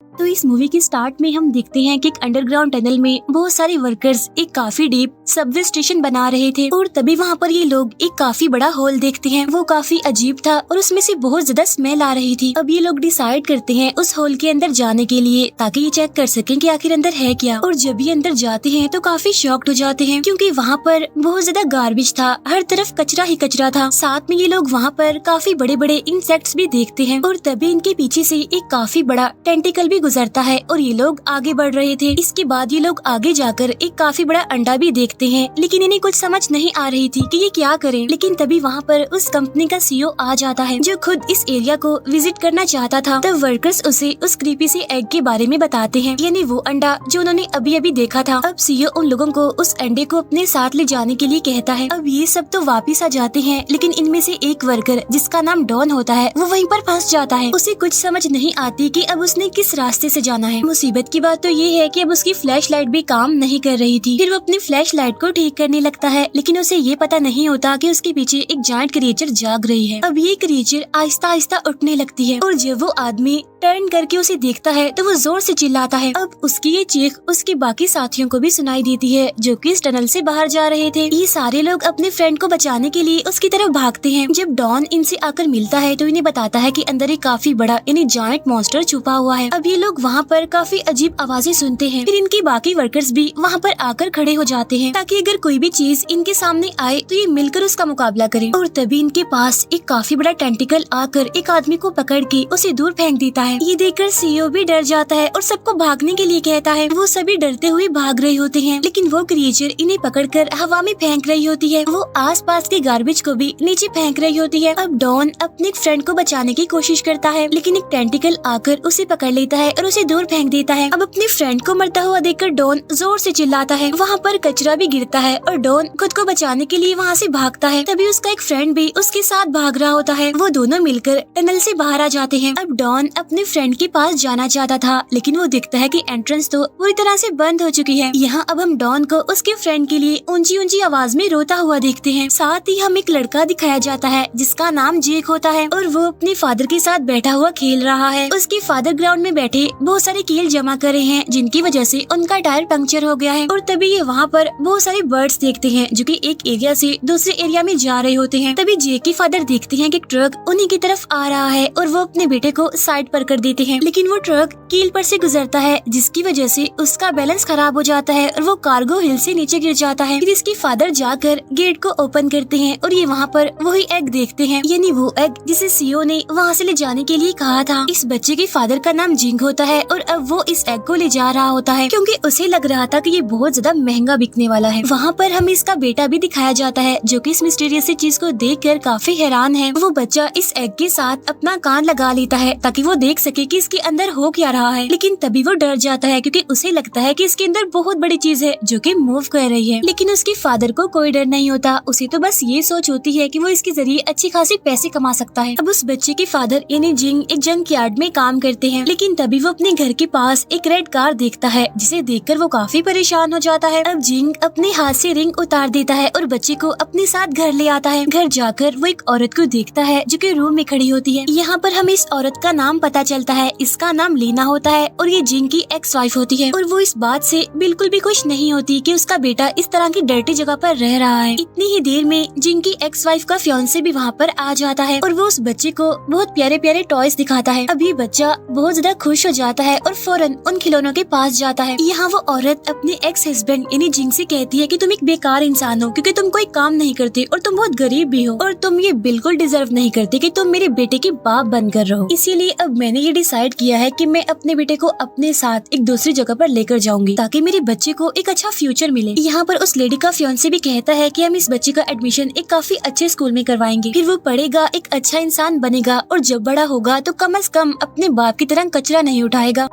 तो इस मूवी के स्टार्ट में हम देखते हैं कि एक अंडरग्राउंड टनल में बहुत सारे वर्कर्स एक काफी डीप सबवे स्टेशन बना रहे थे और तभी वहाँ पर ये लोग एक काफी बड़ा हॉल देखते हैं। वो काफी अजीब था और उसमें से बहुत ज्यादा स्मेल आ रही थी। अब ये लोग डिसाइड करते हैं उस हॉल के अंदर जाने के लिए ताकि ये चेक कर सकें कि आखिर अंदर है क्या। और जब ये अंदर जाते हैं तो काफी शॉक्ड हो जाते हैं क्योंकि वहाँ पर बहुत ज्यादा गार्बेज था, हर तरफ कचरा ही कचरा था। साथ में ये लोग वहाँ पर काफी बड़े बड़े इंसेक्ट्स भी देखते हैं और तभी इनके पीछे से एक काफी बड़ा टेंटिकल भी गुजरता है और ये लोग आगे बढ़ रहे थे। इसके बाद ये लोग आगे जाकर एक काफी बड़ा अंडा भी देखते हैं, लेकिन इन्हें कुछ समझ नहीं आ रही थी कि ये क्या करें। लेकिन तभी वहाँ पर उस कंपनी का सीईओ आ जाता है जो खुद इस एरिया को विजिट करना चाहता था। तब वर्कर्स उसे उस क्रीपी से एग के बारे में बताते हैं, यानी वो अंडा जो उन्होंने अभी अभी देखा था। अब सीईओ उन लोगों को उस अंडे को अपने साथ ले जाने के लिए कहता है। अब ये सब तो वापिस आ जाते हैं, लेकिन इनमें से एक वर्कर जिसका नाम डॉन होता है वो वहीं पर फंस जाता है। उसे कुछ समझ नहीं आती कि अब उसने किस रास्ते से जाना है। मुसीबत की बात तो ये है कि अब उसकी फ्लैश लाइट भी काम नहीं कर रही थी। फिर वो अपनी फ्लैश लाइट को ठीक करने लगता है, लेकिन उसे ये पता नहीं होता कि उसके पीछे एक जायंट क्रिएचर जाग रही है। अब ये क्रिएचर आहिस्ता आहिस्ता उठने लगती है और जब वो आदमी टर्न करके उसे देखता है तो वो जोर से चिल्लाता है। अब उसकी ये चीख उसके बाकी साथियों को भी सुनाई देती है जो कि इस टनल से बाहर जा रहे थे। ये सारे लोग अपने फ्रेंड को बचाने के लिए उसकी तरफ भागते हैं। जब डॉन इनसे आकर मिलता है तो इन्हें बताता है कि अंदर एक काफी बड़ा यानी जायंट मॉन्स्टर छुपा हुआ है। अब ये लोग वहाँ पर काफी अजीब आवाजें सुनते हैं। फिर इनके बाकी वर्कर्स भी वहाँ पर आकर खड़े हो जाते हैं ताकि अगर कोई भी चीज इनके सामने आए तो ये मिलकर उसका मुकाबला करें। और तभी इनके पास एक काफी बड़ा टेंटिकल आकर एक आदमी को पकड़ के उसे दूर फेंक देता है। ये देखकर सीईओ भी डर जाता है और सबको भागने के लिए कहता है। वो सभी डरते हुए भाग रहे होते हैं, लेकिन वो क्रिएचर इन्हें पकड़कर हवा में फेंक रही होती है। वो आसपास के गार्बेज को भी नीचे फेंक रही होती है। अब डॉन अपने फ्रेंड को बचाने की कोशिश करता है, लेकिन एक टेंटिकल आकर उसे पकड़ लेता है और उसे दूर फेंक देता है। अब अपने फ्रेंड को मरता हुआ देखकर डॉन जोर से चिल्लाता है। वहाँ पर कचरा भी गिरता है और डॉन खुद को बचाने के लिए वहाँ से भागता है। तभी उसका एक फ्रेंड भी उसके साथ भाग रहा होता है। वो दोनों मिलकर टनल से बाहर आ जाते हैं। अब डॉन अपने फ्रेंड के पास जाना चाहता था, लेकिन वो देखता है कि एंट्रेंस तो पूरी तरह से बंद हो चुकी है। यहाँ अब हम डॉन को उसके फ्रेंड के लिए ऊंची ऊंची आवाज में रोता हुआ देखते हैं। साथ ही हम एक लड़का दिखाया जाता है जिसका नाम जेक होता है और वो अपने फादर के साथ बैठा हुआ खेल रहा है। उसके फादर ग्राउंड में बैठे बहुत सारे कील जमा करे हैं जिनकी वजह से उनका टायर पंक्चर हो गया है। और तभी ये वहाँ पर बहुत सारे बर्ड्स देखते हैं जो कि एक एरिया से दूसरे एरिया में जा रहे होते हैं। तभी जेक के फादर देखते हैं कि ट्रक उन्हीं की तरफ आ रहा है और वो अपने बेटे को साइड पर कर देते हैं, लेकिन वो ट्रक कील पर से गुजरता है जिसकी वजह से उसका बैलेंस खराब हो जाता है और वो कार्गो हिल से नीचे गिर जाता है। फिर इसके फादर जाकर गेट को ओपन करते हैं और ये वहाँ पर वही एग देखते हैं, यानी वो एग जिसे सीईओ ने वहाँ से ले जाने के लिए कहा था। इस बच्चे के फादर का नाम जिंग होता है और अब वो इस एग को ले जा रहा होता है क्योंकि उसे लग रहा था कि ये बहुत ज्यादा महंगा बिकने वाला है। वहाँ पर हमें इसका बेटा भी दिखाया जाता है जो कि इस मिस्टीरियस चीज को देखकर काफी हैरान है। वो बच्चा इस एग के साथ अपना कान लगा लेता है ताकि वो देख सके कि इसके अंदर हो क्या रहा है, लेकिन तभी वो डर जाता है क्योंकि उसे लगता है कि इसके अंदर बहुत बड़ी चीज है जो कि मूव कर रही है। लेकिन उसके फादर को कोई डर नहीं होता, उसे तो बस ये सोच होती है कि वो इसके जरिए अच्छी खासी पैसे कमा सकता है। अब उस बच्चे के फादर यानी जिंग एक जंक यार्ड में काम करते हैं, लेकिन तभी वो अपने घर के पास एक रेड कार देखता है जिसे देखकर वो काफी परेशान हो जाता है। अब जिंग अपने हाथ से रिंग उतार देता है और बच्चे को अपने साथ घर ले आता है। घर जाकर वो एक औरत को देखता है जो कि रूम में खड़ी होती है। यहाँ पर हमें इस औरत का नाम पता चलता है, इसका नाम लीना होता है और ये जिंग की एक्स वाइफ होती है। और वो इस बात से बिल्कुल भी खुश नहीं होती कि उसका बेटा इस तरह की डर्टी जगह पर रह रहा है। इतनी ही देर में जिंग की एक्स वाइफ का फियांसे भी वहाँ पर आ जाता है और वो उस बच्चे को बहुत प्यारे प्यारे टॉयज दिखाता है। अभी बच्चा बहुत ज्यादा खुश हो जाता है और फौरन उन खिलौनों के पास जाता है। यहाँ वो औरत अपने एक्स हस्बैंड यानी जिंग से कहती है कि तुम एक बेकार इंसान हो क्योंकि तुम कोई काम नहीं करते और तुम बहुत गरीब भी हो और तुम ये बिल्कुल डिजर्व नहीं करते कि तुम मेरे बेटे के बाप बनकर रहो। इसीलिए अब मैंने ये डिसाइड किया है कि मैं अपने बेटे को अपने साथ एक दूसरी जगह पर लेकर जाऊंगी ताकि मेरे बच्चे को एक अच्छा फ्यूचर मिले। यहाँ पर उस लेडी का फियांसे भी कहता है कि हम इस बच्चे का एडमिशन एक काफी अच्छे स्कूल में करवाएंगे, फिर वो पढ़ेगा, एक अच्छा इंसान बनेगा और जब बड़ा होगा तो कम से कम अपने बाप की तरह कचरा नहीं उठाएगा।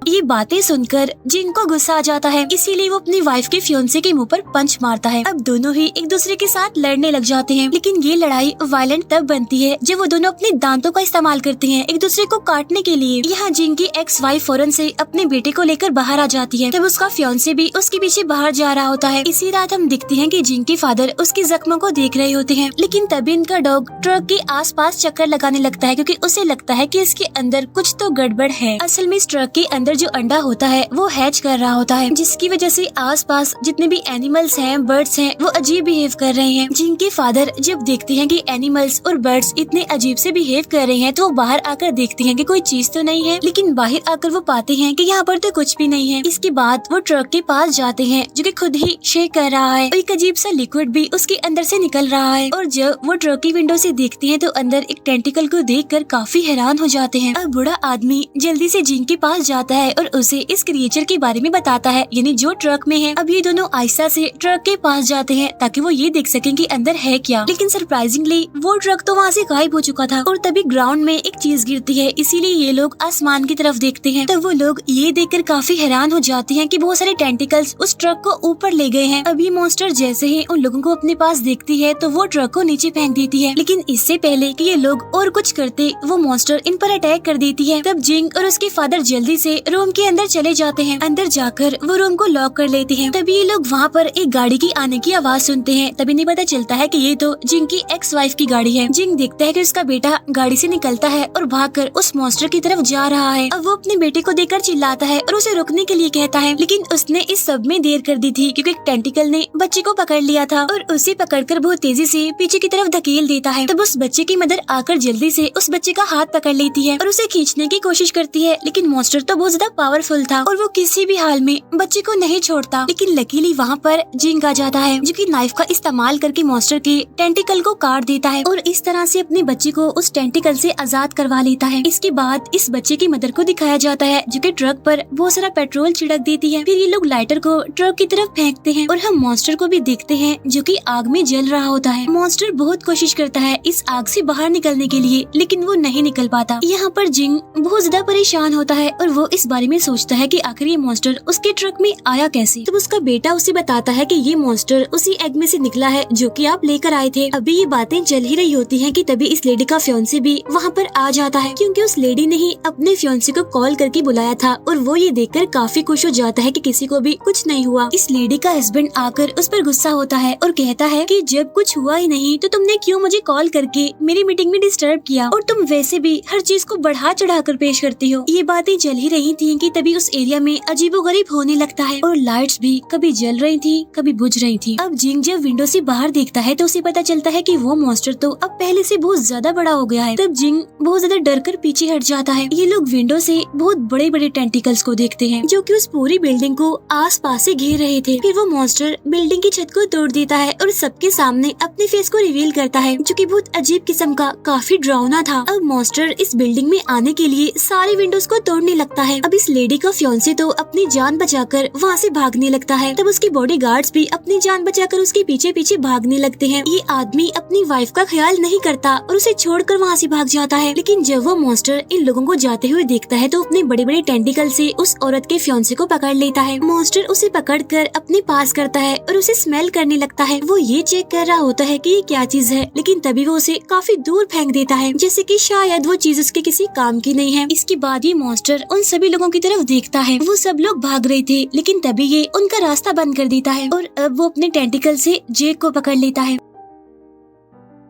ये बातें सुनकर जिंग को गुस्सा आ जाता है, इसीलिए वो अपनी वाइफ के फियोंसे के मुंह पर पंच मारता है। अब दोनों ही एक दूसरे के साथ लड़ने लग जाते हैं, लेकिन ये लड़ाई वायलेंट तब बनती है जब वो दोनों अपने दांतों का इस्तेमाल करते हैं एक दूसरे को काटने के लिए। यहाँ जिंग की एक्स वाइफ फौरन से अपने बेटे को लेकर बाहर आ जाती है, तब उसका फियोंसे भी उसके पीछे बाहर जा रहा होता है। इसी रात हम दिखते हैं कि जिंग के फादर उसके जख्मों को देख रहे होते हैं, लेकिन तभी इनका डॉग ट्रक के आसपास चक्कर लगाने लगता है क्योंकि उसे लगता है कि इसके अंदर कुछ तो गड़बड़ है। असल में इस ट्रक के अंदर जो अंडा होता है वो हैच कर रहा होता है, जिसकी वजह से आसपास जितने भी एनिमल्स हैं, बर्ड्स हैं, वो अजीब बिहेव कर रहे हैं। जिंग के फादर जब देखते हैं कि एनिमल्स और बर्ड्स इतने अजीब से बिहेव कर रहे हैं तो वो बाहर आकर देखते हैं कि कोई चीज तो नहीं है, लेकिन बाहर आकर वो पाते हैं कि यहाँ पर तो कुछ भी नहीं है। इसके बाद वो ट्रक के पास जाते हैं जो कि खुद ही शेक कर रहा है और एक अजीब सा लिक्विड भी उसके अंदर से निकल रहा है। और जब वो ट्रक की विंडो से देखते हैं तो अंदर एक टेंटिकल को देखकर काफी हैरान हो जाते हैं। अब बूढ़ा आदमी जल्दी से जिंग के पास जाता है और उसे इस क्रिएचर के बारे में बताता है, यानी जो ट्रक में है। अब ये दोनों आहिस्ता से ट्रक के पास जाते हैं ताकि वो ये देख सकें कि अंदर है क्या, लेकिन सरप्राइजिंगली वो ट्रक तो वहाँ से गायब हो चुका था। और तभी ग्राउंड में एक चीज गिरती है, इसीलिए ये लोग आसमान की तरफ देखते हैं। तब वो लोग ये देखकर काफी हैरान हो जाते हैं कि बहुत सारे टेंटिकल्स उस ट्रक को ऊपर ले गए हैं। अब ये मॉन्स्टर जैसे ही उन लोगों को अपने पास देखती है तो वो ट्रक को नीचे फेंक देती है, लेकिन इससे पहले कि ये लोग और कुछ करते वो मॉन्स्टर इन पर अटैक कर देती है। तब जिंग और उसके फादर जल्दी से रूम के अंदर चले जाते हैं। अंदर जाकर वो रूम को लॉक कर लेते हैं। तभी ये लोग वहाँ पर एक गाड़ी की आने की आवाज सुनते हैं। तभी नहीं पता चलता है कि ये तो जिंग की एक्स वाइफ की गाड़ी है। जिंग देखता है कि उसका बेटा गाड़ी से निकलता है और भागकर उस मॉन्स्टर की तरफ जा रहा है। अब वो अपने बेटे को देखकर चिल्लाता है और उसे रुकने के लिए कहता है, लेकिन उसने इस सब में देर कर दी थी क्योंकि एक टेंटिकल ने बच्चे को पकड़ लिया था और उसे पकड़कर बहुत तेजी से पीछे की तरफ धकेल देता है। तब उस बच्चे की मदर आकर जल्दी से उस बच्चे का हाथ पकड़ लेती है और उसे खींचने की कोशिश करती है, लेकिन मॉन्स्टर तो बहुत ज्यादा पावरफुल था और वो किसी भी हाल में बच्चे को नहीं छोड़ता। लेकिन लकीली वहाँ पर जिंग आ जाता है जो कि नाइफ का इस्तेमाल करके मॉन्स्टर के टेंटिकल को काट देता है और इस तरह से अपने बच्चे को उस टेंटिकल से आजाद करवा लेता है। इसके बाद इस बच्चे की मदर को दिखाया जाता है जो कि ट्रक पर बहुत सारा पेट्रोल छिड़क देती है। फिर ये लोग लाइटर को ट्रक की तरफ फेंकते हैं और हम मॉन्स्टर को भी देखते हैं जो कि आग में जल रहा होता है। मॉन्स्टर बहुत कोशिश करता है इस आग से बाहर निकलने के लिए, लेकिन वो नहीं निकल पाता। यहाँ पर जिंग बहुत ज्यादा परेशान होता है और वो इस बारे में सोचता है कि आखिर ये मॉन्स्टर उसके ट्रक में आया कैसे। तब उसका बेटा उसे बताता है कि ये मॉन्स्टर उसी एग में से निकला है जो कि आप लेकर आए थे। अभी ये बातें चल ही रही होती हैं कि तभी इस लेडी का फियोंसे भी वहाँ पर आ जाता है, क्योंकि उस लेडी ने ही अपने फियोंसे को कॉल करके बुलाया था और वो ये देखकर काफी खुश हो जाता है कि किसी को भी कुछ नहीं हुआ। इस लेडी का हस्बैंड आकर उस पर गुस्सा होता है और कहता है कि जब कुछ हुआ ही नहीं तो तुमने क्यों मुझे कॉल करके मेरी मीटिंग में डिस्टर्ब किया, और तुम वैसे भी हर चीज को बढ़ा चढ़ा कर पेश करती हो। ये बातें चल ही रही थी कि तभी उस एरिया में अजीबोगरीब होने लगता है और लाइट्स भी कभी जल रही थी कभी बुझ रही थी। अब जिंग जब विंडो से बाहर देखता है तो उसे पता चलता है कि वो मॉन्स्टर तो अब पहले से बहुत ज्यादा बड़ा हो गया है। तब जिंग बहुत ज्यादा डर कर पीछे हट जाता है। ये लोग विंडो से बहुत बड़े बड़े टेंटिकल्स को देखते हैं जो कि उस पूरी बिल्डिंग को आस पास से घेर रहे थे। फिर वो मॉन्स्टर बिल्डिंग की छत को तोड़ देता है और सबके सामने अपने फेस को रिवील करता है जो कि बहुत अजीब किस्म का काफी डरावना था। अब मॉन्स्टर इस बिल्डिंग में आने के लिए सारे विंडोज को तोड़ने लगता है। अब इस लेडी का फियोंसे तो अपनी जान बचाकर वहाँ से भागने लगता है। तब उसके बॉडीगार्ड्स भी अपनी जान बचाकर उसके पीछे पीछे भागने लगते हैं। ये आदमी अपनी वाइफ का ख्याल नहीं करता और उसे छोड़कर वहाँ से भाग जाता है। लेकिन जब वो मॉन्स्टर इन लोगों को जाते हुए देखता है तो अपने बड़े बड़े टेंटिकल से उस औरत के फियोंसे को पकड़ लेता है। मॉन्स्टर उसे पकड़कर अपने पास करता है और उसे स्मेल करने लगता है। वो ये चेक कर रहा होता है कि ये क्या चीज है, लेकिन तभी वो उसे काफी दूर फेंक देता है जैसे कि शायद वो चीज उसके किसी काम की नहीं है। इसके बाद ये मॉन्स्टर उन सभी लोगों की तरफ देखता है। वो सब लोग भाग रहे थे लेकिन तभी ये उनका रास्ता बंद कर देता है और अब वो अपने टेंटिकल से जेक को पकड़ लेता है।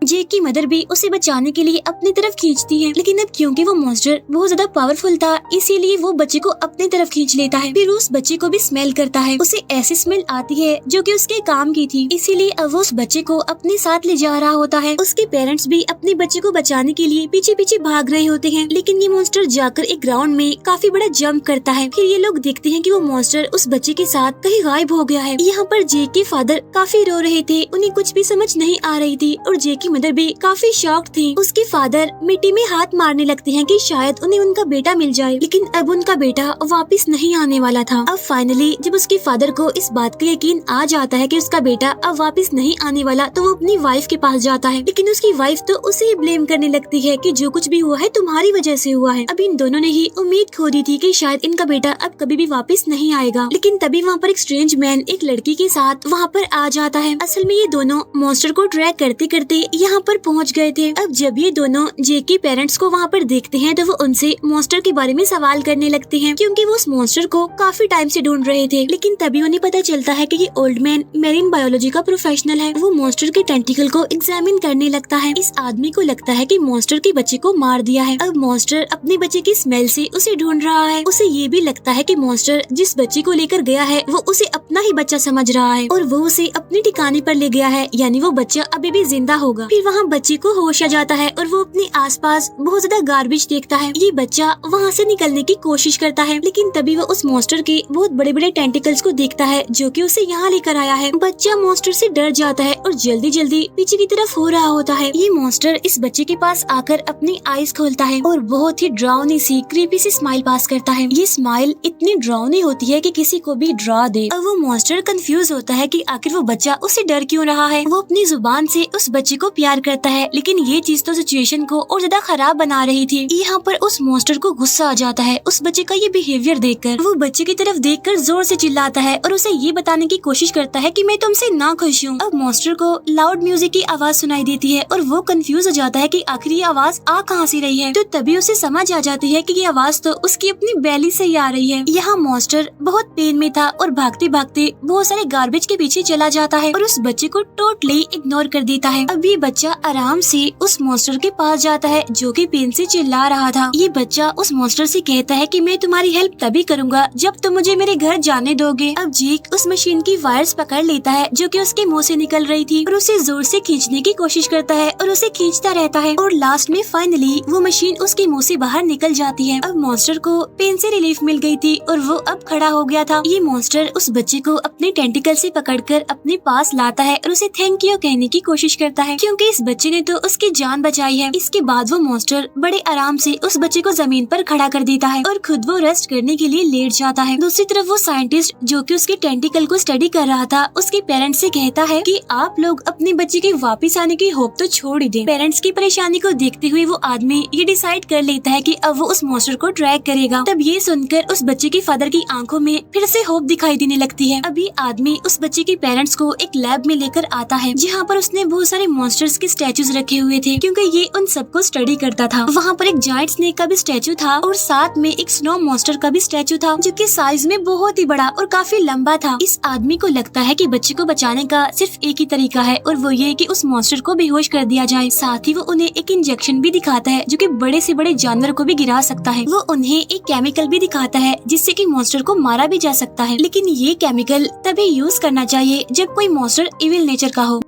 जेक की मदर भी उसे बचाने के लिए अपनी तरफ खींचती है, लेकिन अब क्योंकि वो मॉन्स्टर बहुत ज्यादा पावरफुल था इसीलिए वो बच्चे को अपनी तरफ खींच लेता है। फिर उस बच्चे को भी स्मेल करता है। उसे ऐसी स्मेल आती है जो कि उसके काम की थी, इसीलिए अब वो उस बच्चे को अपने साथ ले जा रहा होता है। उसके पेरेंट्स भी अपने बच्चे को बचाने के लिए पीछे पीछे भाग रहे होते हैं, लेकिन ये मॉन्स्टर जाकर एक ग्राउंड में काफी बड़ा जंप करता है। फिर ये लोग देखते हैं कि वो मॉन्स्टर उस बच्चे के साथ कहीं गायब हो गया है। यहाँ पर जेक के फादर काफी रो रहे थे, उन्हें कुछ भी समझ नहीं आ रही थी और जेक की मदर भी काफी शॉक थी। उसके फादर मिट्टी में हाथ मारने लगते हैं कि शायद उन्हें उनका बेटा मिल जाए, लेकिन अब उनका बेटा वापस नहीं आने वाला था। अब फाइनली जब उसके फादर को इस बात का यकीन आ जाता है कि उसका बेटा अब वापस नहीं आने वाला, तो वो अपनी वाइफ के पास जाता है, लेकिन उसकी वाइफ तो उसे ही ब्लेम करने लगती है कि जो कुछ भी हुआ है तुम्हारी वजह से हुआ है। अब इन दोनों ने ही उम्मीद खो दी थी कि शायद इनका बेटा अब कभी भी वापस नहीं आएगा, लेकिन तभी वहाँ पर एक स्ट्रेंज मैन एक लड़की के साथ वहाँ पर आ जाता है। असल में ये दोनों मॉन्स्टर को ट्रैक करते करते यहाँ पर पहुँच गए थे। अब जब ये दोनों जेक के पेरेंट्स को वहाँ पर देखते हैं तो वो उनसे मॉन्स्टर के बारे में सवाल करने लगते हैं, क्योंकि वो उस मॉन्स्टर को काफी टाइम से ढूंढ रहे थे। लेकिन तभी उन्हें पता चलता है कि ये ओल्ड मैन मेरीन बायोलॉजी का प्रोफेशनल है। वो मॉन्स्टर के टेंटिकल को एग्जामिन करने लगता है। इस आदमी को लगता है कि मॉन्स्टर के बच्चे को मार दिया है। अब मॉन्स्टर अपने बच्चे की स्मेल से उसे ढूंढ रहा है। उसे ये भी लगता है कि मॉन्स्टर जिस बच्चे को लेकर गया है वो उसे अपना ही बच्चा समझ रहा है और वो उसे अपने ठिकाने पर ले गया है, यानी वो बच्चा अभी भी जिंदा होगा। फिर वहाँ बच्चे को होश आ जाता है और वो अपने आसपास बहुत ज्यादा गार्बेज देखता है। ये बच्चा वहाँ से निकलने की कोशिश करता है, लेकिन तभी वो उस मॉन्स्टर के बहुत बड़े बड़े टेंटिकल्स को देखता है जो कि उसे यहाँ लेकर आया है। बच्चा मॉन्स्टर से डर जाता है और जल्दी जल्दी पीछे की तरफ हो रहा होता है। ये मॉन्स्टर इस बच्चे के पास आकर अपनी आईज खोलता है और बहुत ही डरावनी सी क्रीपी सी स्माइल पास करता है। ये स्माइल इतनी डरावनी होती है कि किसी को भी डरा दे। अब वो मॉन्स्टर कंफ्यूज होता है कि आखिर वो बच्चा उसे डर क्यों रहा है। वो अपनी जुबान से उस बच्चे को प्यार करता है, लेकिन ये चीज तो सिचुएशन को और ज्यादा खराब बना रही थी। यहाँ पर उस मॉन्स्टर को गुस्सा आ जाता है उस बच्चे का ये बिहेवियर देखकर। वो बच्चे की तरफ देखकर जोर से चिल्लाता है और उसे ये बताने की कोशिश करता है कि मैं तुमसे ना खुश हूँ। अब मॉन्स्टर को लाउड म्यूजिक की आवाज सुनाई देती है और वो कंफ्यूज हो जाता है कि आखिर ये आवाज आ कहाँ से रही है। तो तभी उसे समझ आ जाती है कि ये आवाज तो उसकी अपनी बैली से ही आ रही है। यहाँ मॉन्स्टर बहुत पेन में था और भागते भागते बहुत सारे गार्बेज के पीछे चला जाता है और उस बच्चे को टोटली इग्नोर कर देता है। अब ये बच्चा आराम से उस मॉन्स्टर के पास जाता है जो कि पेन से चिल्ला रहा था। ये बच्चा उस मॉन्स्टर से कहता है कि मैं तुम्हारी हेल्प तभी करूँगा जब तुम मुझे मेरे घर जाने दोगे। अब जेक उस मशीन की वायर्स पकड़ लेता है जो कि उसके मुंह से निकल रही थी और उसे जोर से खींचने की कोशिश करता है और उसे खींचता रहता है और लास्ट में फाइनली वो मशीन उसके मुंह से बाहर निकल जाती है। अब मॉन्स्टर को पेन से रिलीफ मिल गई थी और वो अब खड़ा हो गया था। ये मॉन्स्टर उस बच्चे को अपने टेंटिकल से पकड़कर अपने पास लाता है और उसे थैंक यू कहने की कोशिश करता है, क्योंकि इस बच्चे ने तो उसकी जान बचाई है। इसके बाद वो मॉन्स्टर बड़े आराम से उस बच्चे को जमीन पर खड़ा कर देता है और खुद वो रेस्ट करने के लिए लेट जाता है। दूसरी तरफ वो साइंटिस्ट जो कि उसके टेंटिकल को स्टडी कर रहा था उसके पेरेंट्स से कहता है कि आप लोग अपने बच्चे के वापस आने की होप तो छोड़ ही दें। पेरेंट्स की परेशानी को देखते हुए वो आदमी ये डिसाइड कर लेता है कि अब वो उस मॉन्स्टर को ट्रैक करेगा। तब ये सुनकर उस बच्चे के फादर की आंखों में फिर से होप दिखाई देने लगती है। अब ये आदमी उस बच्चे के पेरेंट्स को एक लैब में लेकर आता है जहाँ पर उसने बहुत सारे मॉन्स्टर्स के स्टैचूज रखे हुए थे, क्योंकि ये उन सबको स्टडी करता था। वहाँ पर एक जायंट स्नेक का भी स्टैचू था और साथ में एक स्नो मॉन्स्टर का भी स्टैचू था जो कि साइज में बहुत ही बड़ा और काफी लंबा था। इस आदमी को लगता है कि बच्चे को बचाने का सिर्फ एक ही तरीका है और वो ये कि उस मॉन्स्टर को बेहोश कर दिया जाए। साथ ही वो उन्हें एक इंजेक्शन भी दिखाता है जो कि बड़े से बड़े जानवर को भी गिरा सकता है। वो उन्हें एक केमिकल भी दिखाता है जिससे कि मॉन्स्टर को मारा भी जा सकता है, लेकिन ये केमिकल तभी यूज करना चाहिए जब कोई मॉन्स्टर इविल नेचर का हो।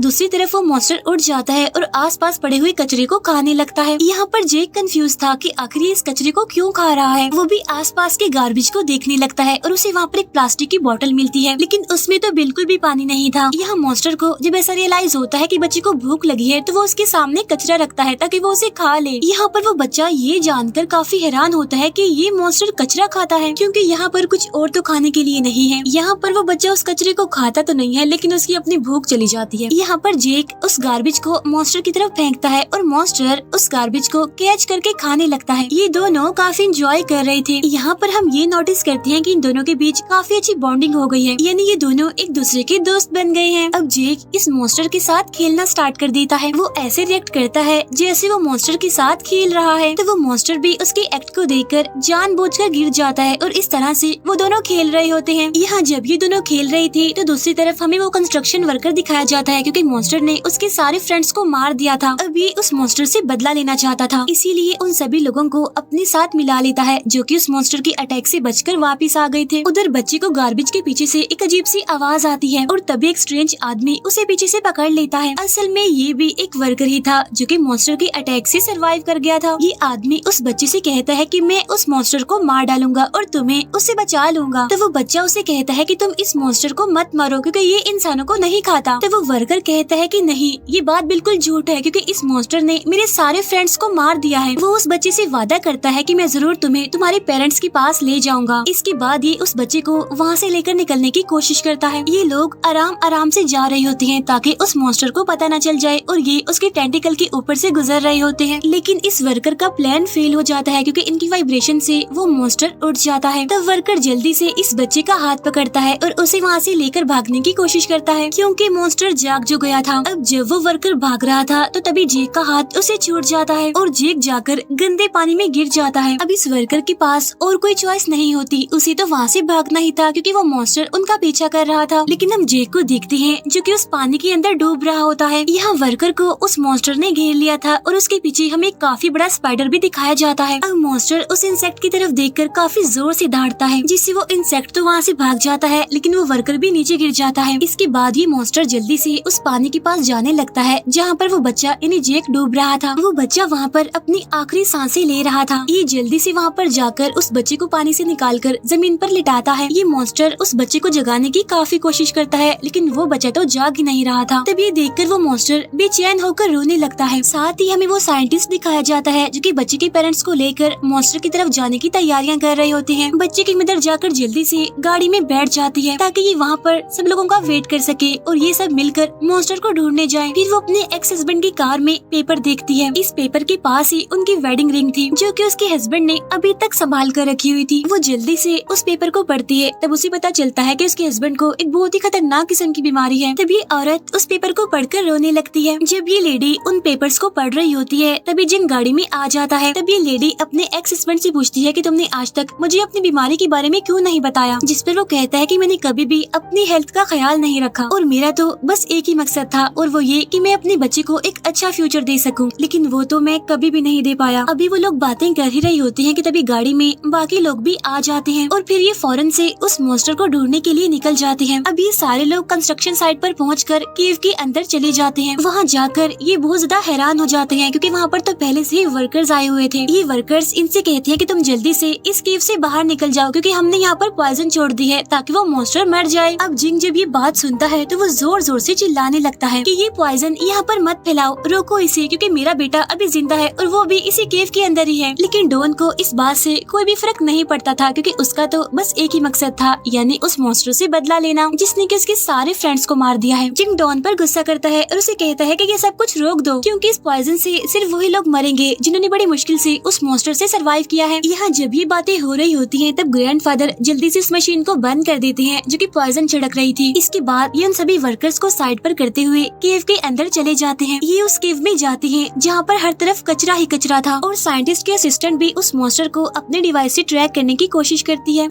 दूसरी तरफ वो मॉन्स्टर उड़ जाता है और आसपास पड़े हुए कचरे को खाने लगता है। यहाँ पर जेक कंफ्यूज था कि आखिर ये इस कचरे को क्यों खा रहा है। वो भी आसपास के गार्बेज को देखने लगता है और उसे वहाँ पर एक प्लास्टिक की बोतल मिलती है, लेकिन उसमें तो बिल्कुल भी पानी नहीं था। यहाँ मॉन्स्टर को जब ऐसा रियलाइज होता है कि बच्चे को भूख लगी है तो वो उसके सामने कचरा रखता है ताकि वो उसे खा ले। यहाँ पर वो बच्चा ये जानकर काफी हैरान होता है कि ये मॉन्स्टर कचरा खाता है, क्योंकि यहाँ पर कुछ और तो खाने के लिए नहीं है। यहाँ पर वो बच्चा उस कचरे को खाता तो नहीं है, लेकिन उसकी अपनी भूख चली जाती है। यहाँ पर जेक उस गार्बेज को मॉन्स्टर की तरफ फेंकता है और मॉन्स्टर उस गार्बेज को कैच करके खाने लगता है। ये दोनों काफी एंजॉय कर रहे थे। यहाँ पर हम ये नोटिस करते हैं कि इन दोनों के बीच काफी अच्छी बॉन्डिंग हो गई है, यानी ये दोनों एक दूसरे के दोस्त बन गए हैं। अब जेक इस मॉन्स्टर के साथ खेलना स्टार्ट कर देता है। वो ऐसे रिएक्ट करता है जैसे वो मॉन्स्टर के साथ खेल रहा है, तो वो मॉन्स्टर भी उसके एक्ट को देखकर जानबूझकर गिर जाता है और इस तरह से वो दोनों खेल रहे होते हैं। यहाँ जब ये दोनों खेल रहे थे तो दूसरी तरफ हमें वो कंस्ट्रक्शन वर्कर दिखाया जाता है, क्योंकि मॉन्स्टर ने उसके सारे फ्रेंड्स को मार दिया था। अब ये उस मॉन्स्टर से बदला लेना चाहता था, इसीलिए उन सभी लोगों को अपने साथ मिला लेता है जो कि उस मॉन्स्टर के अटैक से बचकर वापस आ गए थे। उधर बच्चे को गार्बेज के पीछे से एक अजीब सी आवाज आती है और तभी एक स्ट्रेंज आदमी उसे पीछे से पकड़ लेता है। असल में ये भी एक वर्कर ही था जो कि मॉन्स्टर के अटैक से सरवाइव कर गया था। ये आदमी उस बच्चे से कहता है कि मैं उस मॉन्स्टर को मार डालूंगा और तुम्हें उससे बचा लूंगा। तो वो बच्चा उसे कहता है कि तुम इस मॉन्स्टर को मत मारो क्योंकि ये इंसानों को नहीं खाता। तो वो वर्कर कहता कहता है कि नहीं, ये बात बिल्कुल झूठ है, क्योंकि इस मॉन्स्टर ने मेरे सारे फ्रेंड्स को मार दिया है। वो उस बच्चे से वादा करता है कि मैं जरूर तुम्हें तुम्हारे पेरेंट्स के पास ले जाऊंगा। इसके बाद ये उस बच्चे को वहाँ से लेकर निकलने की कोशिश करता है। ये लोग आराम आराम से जा रहे होते हैं ताकि उस मॉन्स्टर को पता न चल जाए और ये उसके टेंटिकल के ऊपर से गुजर रहे होते हैं। लेकिन इस वर्कर का प्लान फेल हो जाता है क्योंकि इनकी वाइब्रेशन से वो मॉन्स्टर उड़ जाता है। तब वर्कर जल्दी से इस बच्चे का हाथ पकड़ता है और उसे वहाँ से लेकर भागने की कोशिश करता है, क्योंकि मॉन्स्टर जाग जो गया था। अब जब वो वर्कर भाग रहा था तो तभी जेक का हाथ उसे छूट जाता है और जेक जाकर गंदे पानी में गिर जाता है। अब इस वर्कर के पास और कोई चॉइस नहीं होती, उसे तो वहाँ से भागना ही था क्योंकि वो मॉन्स्टर उनका पीछा कर रहा था। लेकिन हम जेक को देखते हैं जो कि उस पानी के अंदर डूब रहा होता है। यहाँ वर्कर को उस मॉन्स्टर ने घेर लिया था और उसके पीछे हमें काफी बड़ा स्पाइडर भी दिखाया जाता है। अब मॉन्स्टर उस इंसेक्ट की तरफ देखकर काफी जोर से दौड़ता है, जिससे वो इंसेक्ट तो वहाँ से भाग जाता है लेकिन वो वर्कर भी नीचे गिर जाता है। इसके बाद ये मॉन्स्टर जल्दी से उस पानी के पास जाने लगता है जहाँ पर वो बच्चा यानी जेक डूब रहा था। वो बच्चा वहाँ पर अपनी आखिरी सांसें ले रहा था। ये जल्दी से वहाँ पर जाकर उस बच्चे को पानी से निकालकर जमीन पर लिटाता है। ये मॉन्स्टर उस बच्चे को जगाने की काफी कोशिश करता है लेकिन वो बच्चा तो जाग ही नहीं रहा था। तब ये देखकर वो मॉन्स्टर बेचैन होकर रोने लगता है। साथ ही हमें वो साइंटिस्ट दिखाया जाता है जो कि बच्चे के पेरेंट्स को लेकर मॉन्स्टर की तरफ जाने की तैयारियां कर रहे होते हैं। बच्चे की मदर जाकर जल्दी से गाड़ी में बैठ जाती है ताकि ये वहाँ पर सब लोगों का वेट कर सके और ये सब मिलकर मॉन्स्टर को ढूंढने जाएं। फिर वो अपने एक्स हस्बैंड की कार में पेपर देखती है। इस पेपर के पास ही उनकी वेडिंग रिंग थी जो कि उसके हस्बैंड ने अभी तक संभाल कर रखी हुई थी। वो जल्दी से उस पेपर को पढ़ती है। तब उसे पता चलता है कि उसके हस्बैंड को एक बहुत ही खतरनाक किस्म की बीमारी है। तब ये औरत उस पेपर को पढ़कर रोने लगती है। जब ये लेडी उन पेपर्स को पढ़ रही होती है तभी जिन गाड़ी में आ जाता है। तब ये लेडी अपने एक्स हस्बैंड से पूछती है कि तुमने आज तक मुझे अपनी बीमारी के बारे में क्यों नहीं बताया, जिस पर वो कहता है कि मैंने कभी भी अपनी हेल्थ का ख्याल नहीं रखा और मेरा तो बस एक ही मकसद था और वो ये कि मैं अपने बच्चे को एक अच्छा फ्यूचर दे सकूं, लेकिन वो तो मैं कभी भी नहीं दे पाया। अभी वो लोग बातें कर ही रही होती हैं कि तभी गाड़ी में बाकी लोग भी आ जाते हैं और फिर ये फौरन से उस मॉन्स्टर को ढूंढने के लिए निकल जाते हैं। अब ये सारे लोग कंस्ट्रक्शन साइट पर पहुंचकर केव के अंदर चले जाते हैं। वहाँ जाकर ये बहुत ज्यादा हैरान हो जाते हैं क्योंकि वहाँ पर तो पहले से ही वर्कर्स आए हुए थे। ये वर्कर्स इनसे कहते हैं कि तुम जल्दी से इस केव से बाहर निकल जाओ क्योंकि हमने यहाँ पर पॉइजन छोड़ दी है ताकि वो मॉन्स्टर मर जाए। अब जिंग जब ये बात सुनता है तो वो जोर जोर से चिल्लाने लगता है कि ये पॉइजन यहाँ पर मत फैलाओ, रोको इसे, क्योंकि मेरा बेटा अभी जिंदा है और वो भी इसी केव के अंदर ही है। लेकिन डॉन को इस बात से कोई भी फर्क नहीं पड़ता था क्योंकि उसका तो बस एक ही मकसद था, यानी उस मॉन्स्टर से बदला लेना जिसने कि उसके सारे फ्रेंड्स को मार दिया है। जिंग डॉन पर गुस्सा करता है और उसे कहता है कि ये सब कुछ रोक दो क्योंकि इस पॉइजन से सिर्फ वही लोग मरेंगे जिन्होंने बड़ी मुश्किल से उस मॉन्स्टर से सर्वाइव किया है। यहाँ जब ये बातें हो रही होती हैं तब ग्रैंडफादर जल्दी से उस मशीन को बंद कर देते हैं जो कि पॉइजन छिड़क रही थी। इसके बाद ये उन सभी वर्कर्स को साइड पर करते हुए केव के अंदर चले जाते हैं। ये उस केव में जाते हैं जहाँ पर हर तरफ कचरा ही कचरा था और साइंटिस्ट के असिस्टेंट भी उस मॉन्स्टर को अपने डिवाइस से ट्रैक करने की कोशिश करती है।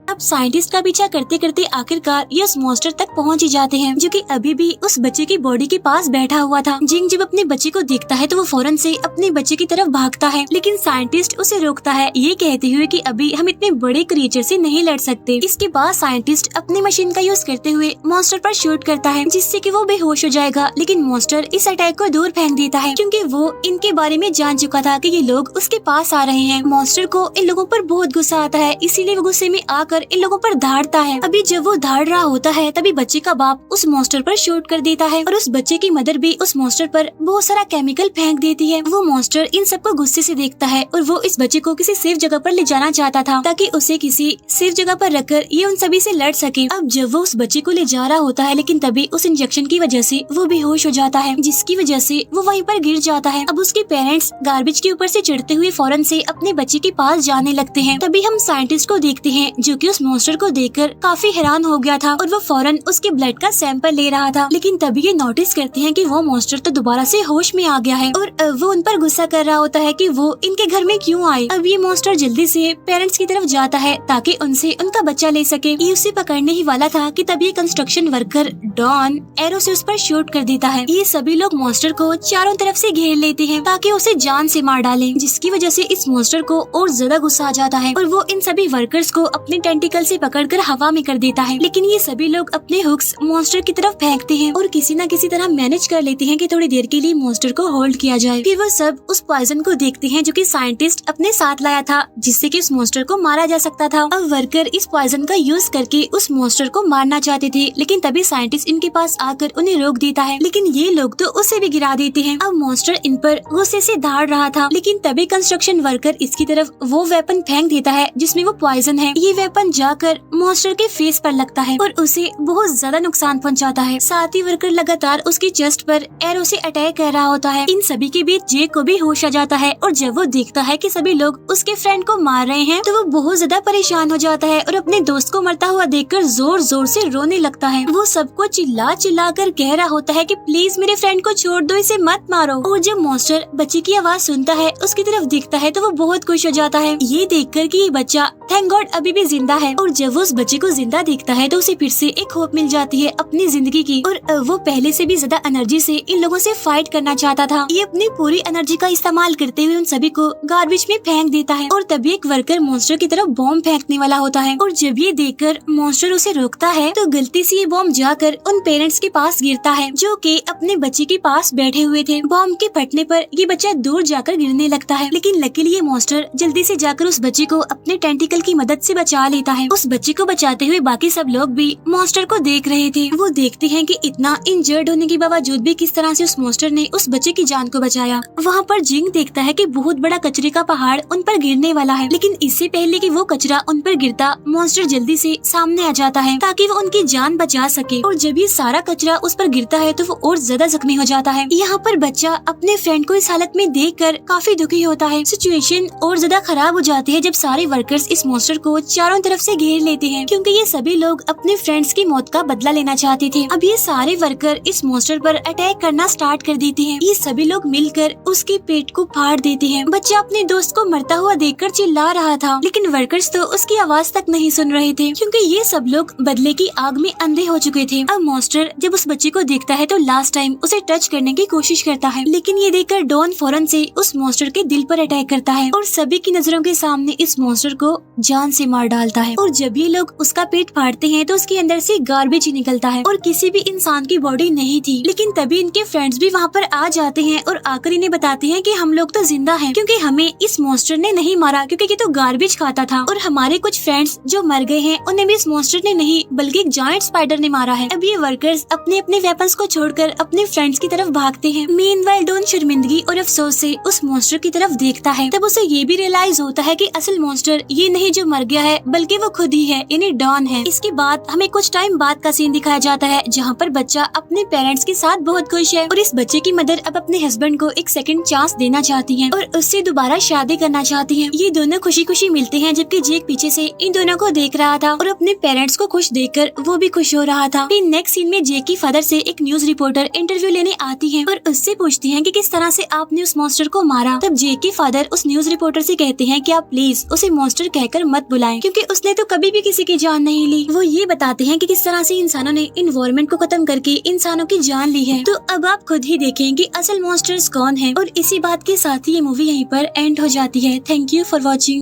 अब साइंटिस्ट का पीछा करते करते आखिरकार ये उस मॉन्स्टर तक पहुंच ही जाते हैं जो कि अभी भी उस बच्चे की बॉडी के पास बैठा हुआ था। जिंग जब अपने बच्चे को देखता है तो वो फौरन से अपने बच्चे की तरफ भागता है, लेकिन साइंटिस्ट उसे रोकता है ये कहते हुए कि अभी हम इतने बड़े क्रिएचर से नहीं लड़ सकते। इसके बाद साइंटिस्ट अपनी मशीन का यूज करते हुए मॉन्स्टर पर शूट करता है जिससे कि वो बेहोश हो जाएगा, लेकिन मॉन्स्टर इस अटैक को दूर फेंक देता है क्योंकि वो इनके बारे में जान चुका था कि ये लोग उसके पास आ रहे हैं। मॉन्स्टर को इन लोगों पर बहुत गुस्सा आता है, इसीलिए वो गुस्से में आकर इन लोगों पर धाड़ता है। अभी जब वो धाड़ रहा होता है तभी बच्चे का बाप उस मॉन्स्टर पर शूट कर देता है और उस बच्चे की मदर भी उस मॉन्स्टर पर बहुत सारा केमिकल फेंक देती है। वो मॉन्स्टर इन सबको गुस्से से देखता है और वो इस बच्चे को किसी सेफ जगह पर ले जाना चाहता था ताकि उसे किसी सेफ जगह पर रखकर ये उन सभी से लड़ सके। अब जब वो उस बच्चे को ले जा रहा होता है लेकिन तभी उस इंजेक्शन की वजह से वो बेहोश हो जाता है जिसकी वजह से वो वहीं पर गिर जाता है। अब उसके पेरेंट्स गार्बेज के ऊपर से चढ़ते हुए फौरन से अपने बच्चे के पास जाने लगते हैं। तभी हम साइंटिस्ट को देखते हैं जो कि उस मॉन्स्टर को देखकर काफी हैरान हो गया था और वो फौरन उसके ब्लड का सैंपल ले रहा था, लेकिन तभी ये नोटिस करते हैं कि वो मॉन्स्टर तो दोबारा से होश में आ गया है और वो उन पर गुस्सा कर रहा होता है कि वो इनके घर में क्यों आए। अब ये मॉन्स्टर जल्दी से पेरेंट्स की तरफ जाता है ताकि उनसे उनका बच्चा ले सके। ये उसे पकड़ने ही वाला था कि तभी कंस्ट्रक्शन वर्कर डॉन एरो से उस पर शूट कर देता है। ये सभी लोग मॉन्स्टर को चारों तरफ से घेर लेते हैं ताकि उसे जान से मार डालें, जिसकी वजह से इस मॉन्स्टर को और ज्यादा गुस्सा आ जाता है और वो इन सभी वर्कर्स को अपने टेंट टेंटिकल से पकड़कर हवा में कर देता है, लेकिन ये सभी लोग अपने हुक्स मॉन्स्टर की तरफ फेंकते हैं और किसी न किसी तरह मैनेज कर लेते हैं कि थोड़ी देर के लिए मॉन्स्टर को होल्ड किया जाए। फिर वो सब उस पॉइजन को देखते हैं जो कि साइंटिस्ट अपने साथ लाया था, जिससे कि उस मॉन्स्टर को मारा जा सकता था। अब वर्कर इस पॉइजन का यूज करके उस मॉन्स्टर को मारना चाहते थे, लेकिन तभी साइंटिस्ट इनके पास आकर उन्हें रोक देता है, लेकिन ये लोग तो उसे भी गिरा देते हैं। अब मॉन्स्टर इन पर गुस्से से दौड़ रहा था, लेकिन तभी कंस्ट्रक्शन वर्कर इसकी तरफ वो वेपन फेंक देता है जिसमें वो पॉइजन है। ये वेपन जाकर मॉन्स्टर के फेस पर लगता है और उसे बहुत ज्यादा नुकसान पहुंचाता है। साथ ही वर्कर लगातार उसकी चेस्ट पर एरो से अटैक कर रहा होता है। इन सभी के बीच जे को भी होश आ जाता है और जब वो देखता है कि सभी लोग उसके फ्रेंड को मार रहे हैं तो वो बहुत ज्यादा परेशान हो जाता है और अपने दोस्त को मरता हुआ देखकर जोर जोर से रोने लगता है। वो सबको चिल्ला चिल्ला कर कह रहा होता है कि प्लीज मेरे फ्रेंड को छोड़ दो, इसे मत मारो। और जब मॉन्स्टर बच्चे की आवाज सुनता है, उसकी तरफ देखता है तो वो बहुत खुश हो जाता है ये देखकर कि ये बच्चा थैंक गॉड अभी भी जिंदा है। और जब वो उस बच्चे को जिंदा देखता है तो उसे फिर से एक होप मिल जाती है अपनी जिंदगी की, और वो पहले से भी ज्यादा एनर्जी से इन लोगों से फाइट करना चाहता था। ये अपनी पूरी एनर्जी का इस्तेमाल करते हुए उन सभी को गार्बेज में फेंक देता है और तभी एक वर्कर मॉन्स्टर की तरफ बॉम्ब फेंकने वाला होता है और जब ये देखकर मॉन्स्टर उसे रोकता है तो गलती से ये बॉम्ब जाकर उन पेरेंट्स के पास गिरता है जो कि अपने बच्चे के पास बैठे हुए थे। बॉम्ब के फटने पर ये बच्चा दूर जाकर गिरने लगता है, लेकिन लकीली ये मॉन्स्टर जल्दी से जाकर उस बच्चे को अपने टेंटिकल की मदद से बचा लेता है। उस बच्चे को बचाते हुए बाकी सब लोग भी मॉन्स्टर को देख रहे थे। वो देखते हैं कि इतना इंजर्ड होने के बावजूद भी किस तरह से उस मॉन्स्टर ने उस बच्चे की जान को बचाया। वहाँ पर जिंग देखता है कि बहुत बड़ा कचरे का पहाड़ उन पर गिरने वाला है, लेकिन इससे पहले कि वो कचरा उन पर गिरता मॉन्स्टर जल्दी से सामने आ जाता है ताकि वो उनकी जान बचा सके। और जब ये सारा कचरा उस पर गिरता है तो वो और ज्यादा जख्मी हो जाता है। यहाँ पर बच्चा अपने फ्रेंड को इस हालत में देखकर काफी दुखी होता है। सिचुएशन और ज्यादा खराब हो जाती है जब सारे वर्कर्स इस मॉन्स्टर को चारों तरफ से घेर लेते हैं, क्योंकि ये सभी लोग अपने फ्रेंड्स की मौत का बदला लेना चाहते थे। अब ये सारे वर्कर इस मॉन्स्टर पर अटैक करना स्टार्ट कर देते हैं। ये सभी लोग मिलकर उसके पेट को फाड़ देते हैं। बच्चा अपने दोस्त को मरता हुआ देखकर चिल्ला रहा था, लेकिन वर्कर्स तो उसकी आवाज तक नहीं सुन रहे थे क्योंकि ये सब लोग बदले की आग में अंधे हो चुके थे। अब मॉन्स्टर जब उस बच्चे को देखता है तो लास्ट टाइम उसे टच करने की कोशिश करता है, लेकिन ये देखकर डॉन फौरन से उस मॉन्स्टर के दिल पर अटैक करता है और सभी की नजरों के सामने इस मॉन्स्टर को जान से मार डालता है। और जब ये लोग उसका पेट फाड़ते हैं तो उसके अंदर से गार्बेज ही निकलता है और किसी भी इंसान की बॉडी नहीं थी। लेकिन तभी इनके फ्रेंड्स भी वहाँ पर आ जाते हैं और आकर इन्हें बताते हैं कि हम लोग तो जिंदा हैं क्योंकि हमें इस मॉन्स्टर ने नहीं मारा, क्योंकि ये तो गार्बेज खाता था और हमारे कुछ फ्रेंड्स जो मर गए हैं उन्हें भी इस मॉन्स्टर ने नहीं बल्कि एक जायंट स्पाइडर ने मारा है। अब ये वर्कर्स अपने अपने वेपन्स को छोड़कर अपने फ्रेंड्स की तरफ भागते हैं। मीनवाइल डॉन शर्मिंदगी और अफसोस से उस मॉन्स्टर की तरफ देखता है। तब उसे ये भी रियलाइज होता है कि असल मॉन्स्टर ये नहीं जो मर गया है बल्कि वो खुद ही है, यानी डॉन है। इसके बाद हमें कुछ टाइम बाद का सीन दिखाया जाता है जहाँ पर बच्चा अपने पेरेंट्स के साथ बहुत खुश है और इस बच्चे की मदर अब अपने हस्बैंड को एक सेकंड चांस देना चाहती है और उससे दोबारा शादी करना चाहती है। ये दोनों खुशी खुशी मिलते हैं जबकि जेक पीछे से इन दोनों को देख रहा था और अपने पेरेंट्स को खुश देखकर वो भी खुश हो रहा था। फिर नेक्स्ट सीन में जेक की फादर से एक न्यूज रिपोर्टर इंटरव्यू लेने आती है और उससे पूछती है कि किस तरह से आपने उस मॉन्स्टर को मारा। तब जेक के फादर उस न्यूज रिपोर्टर से कहते हैं कि आप प्लीज उसे मॉन्स्टर कहकर मत बुलाएं क्योंकि उसने तो कभी भी किसी की जान नहीं ली। वो ये बताते हैं कि किस तरह से इंसानों ने इन्वायरमेंट को खत्म करके इंसानों की जान ली है। तो अब आप खुद ही देखें कि असल मॉन्स्टर्स कौन है। और इसी बात के साथ ही ये मूवी यहीं पर एंड हो जाती है। Thank you for watching.